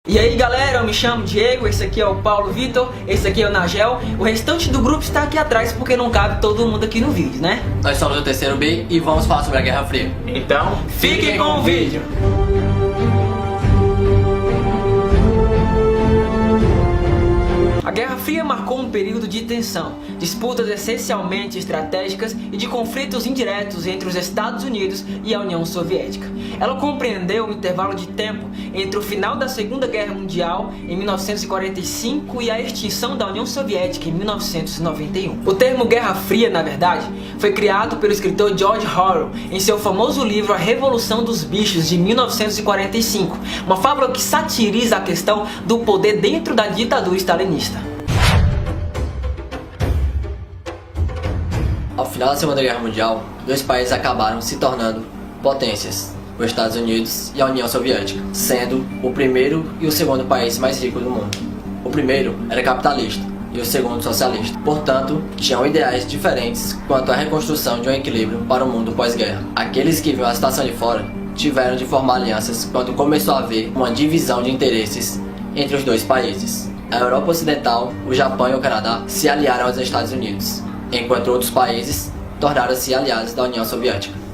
E aí galera, eu me chamo Diego, esse aqui é o Paulo Vitor, esse aqui é o Nagel. O restante do grupo está aqui atrás porque não cabe todo mundo aqui no vídeo, né? Nós somos o terceiro B e vamos falar sobre a Guerra Fria. Então, Fiquem com o vídeo! A Guerra Fria marcou um período de tensão, disputas essencialmente estratégicas e de conflitos indiretos entre os Estados Unidos e a União Soviética. Ela compreendeu um intervalo de tempo entre o final da Segunda Guerra Mundial, em 1945, e a extinção da União Soviética, em 1991. O termo Guerra Fria, na verdade, foi criado pelo escritor George Orwell em seu famoso livro A Revolução dos Bichos, de 1945, uma fábula que satiriza a questão do poder dentro da ditadura stalinista. Ao final da Segunda Guerra Mundial, dois países acabaram se tornando potências, os Estados Unidos e a União Soviética, sendo o primeiro e o segundo país mais rico do mundo. O primeiro era capitalista e o segundo socialista, portanto, tinham ideais diferentes quanto à reconstrução de um equilíbrio para o mundo pós-guerra. Aqueles que viam a situação de fora tiveram de formar alianças quando começou a haver uma divisão de interesses entre os dois países. A Europa Ocidental, o Japão e o Canadá se aliaram aos Estados Unidos, enquanto outros países tornaram-se aliados da União Soviética.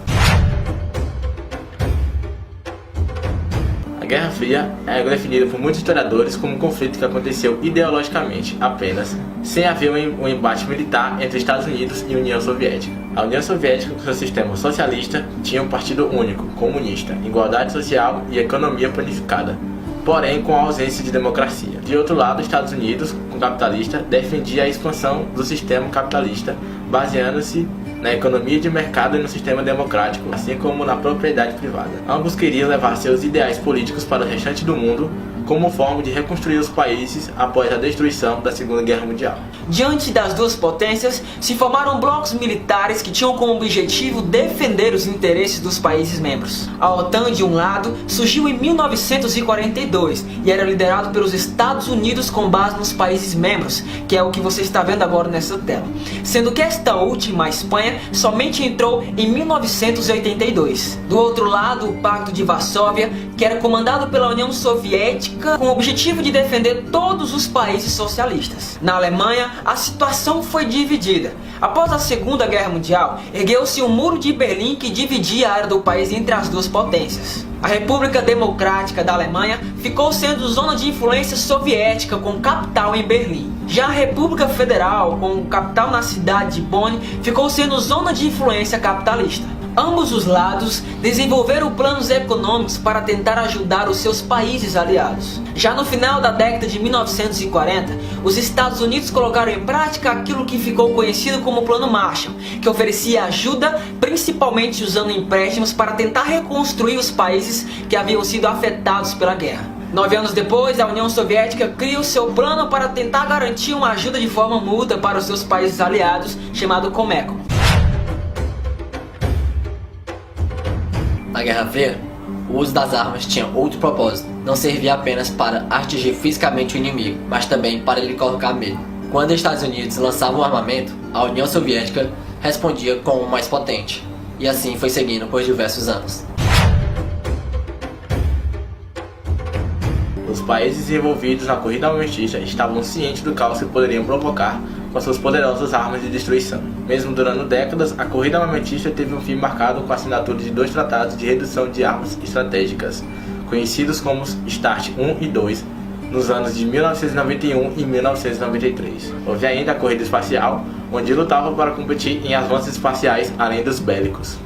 a Guerra Fria é definida por muitos historiadores como um conflito que aconteceu ideologicamente apenas, sem haver um embate militar entre Estados Unidos e União Soviética. A União Soviética, com seu sistema socialista, tinha um partido único, comunista, igualdade social e economia planificada, porém com a ausência de democracia. De outro lado, os Estados Unidos, com capitalista, defendia a expansão do sistema capitalista, baseando-se na economia de mercado e no sistema democrático, assim como na propriedade privada. Ambos queriam levar seus ideais políticos para o restante do mundo, como forma de reconstruir os países após a destruição da Segunda Guerra Mundial. Diante das duas potências, se formaram blocos militares que tinham como objetivo defender os interesses dos países membros. A OTAN, de um lado, surgiu em 1942 e era liderado pelos Estados Unidos com base nos países membros, que é o que você está vendo agora nessa tela. Sendo que esta última, a Espanha, somente entrou em 1982. Do outro lado, o Pacto de Varsóvia, que era comandado pela União Soviética, com o objetivo de defender todos os países socialistas. Na Alemanha, a situação foi dividida. Após a Segunda Guerra Mundial, ergueu-se o Muro de Berlim que dividia a área do país entre as duas potências. A República Democrática da Alemanha ficou sendo zona de influência soviética com capital em Berlim. Já a República Federal, com capital na cidade de Bonn, ficou sendo zona de influência capitalista. Ambos os lados desenvolveram planos econômicos para tentar ajudar os seus países aliados. Já no final da década de 1940, os Estados Unidos colocaram em prática aquilo que ficou conhecido como Plano Marshall, que oferecia ajuda principalmente usando empréstimos para tentar reconstruir os países que haviam sido afetados pela guerra. 9 anos depois, a União Soviética cria o seu plano para tentar garantir uma ajuda de forma mútua para os seus países aliados, chamado Comecon. Na Guerra Fria, o uso das armas tinha outro propósito. Não servia apenas para atingir fisicamente o inimigo, mas também para lhe colocar medo. Quando os Estados Unidos lançavam um armamento, a União Soviética respondia com o mais potente. E assim foi seguindo por diversos anos. Os países envolvidos na corrida armamentista estavam cientes do caos que poderiam provocar com suas poderosas armas de destruição. Mesmo durante décadas, a corrida armamentista teve um fim marcado com a assinatura de dois tratados de redução de armas estratégicas, conhecidos como START I e II, nos anos de 1991 e 1993. Houve ainda a corrida espacial, onde lutavam para competir em avanços espaciais além dos bélicos.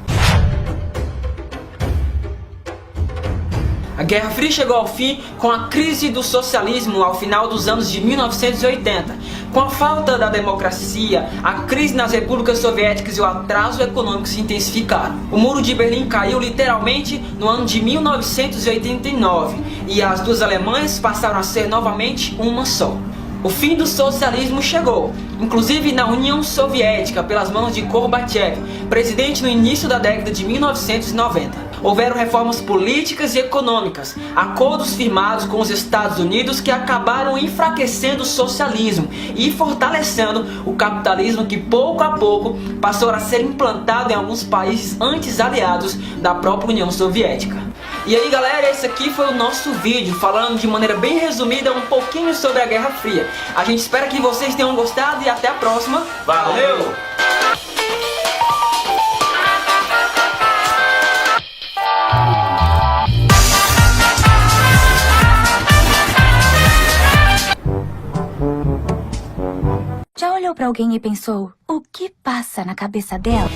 A Guerra Fria chegou ao fim com a crise do socialismo ao final dos anos de 1980. Com a falta da democracia, a crise nas repúblicas soviéticas e o atraso econômico se intensificaram. O Muro de Berlim caiu literalmente no ano de 1989 e as duas Alemanhas passaram a ser novamente uma só. O fim do socialismo chegou, inclusive na União Soviética, pelas mãos de Gorbachev, presidente no início da década de 1990. Houveram reformas políticas e econômicas, acordos firmados com os Estados Unidos que acabaram enfraquecendo o socialismo e fortalecendo o capitalismo que pouco a pouco passou a ser implantado em alguns países antes aliados da própria União Soviética. E aí galera, esse aqui foi o nosso vídeo, falando de maneira bem resumida um pouquinho sobre a Guerra Fria. A gente espera que vocês tenham gostado e até a próxima. Valeu! Já olhou pra alguém e pensou, o que passa na cabeça dela?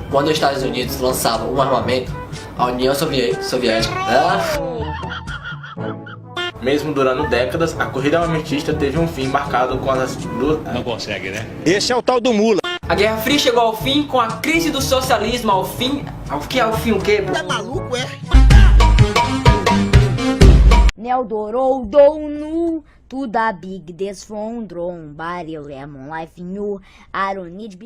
Quando os Estados Unidos lançavam um armamento, a União Soviética Mesmo durando décadas, a corrida armamentista teve um fim marcado com as duas... Não consegue, né? Esse é o tal do mula. A Guerra Fria chegou ao fim com a crise do socialismo ao fim... Ao que é o fim o quê? É maluco, é? Neldorou nu, tudo a big desfondron, body lemon life new, I don't need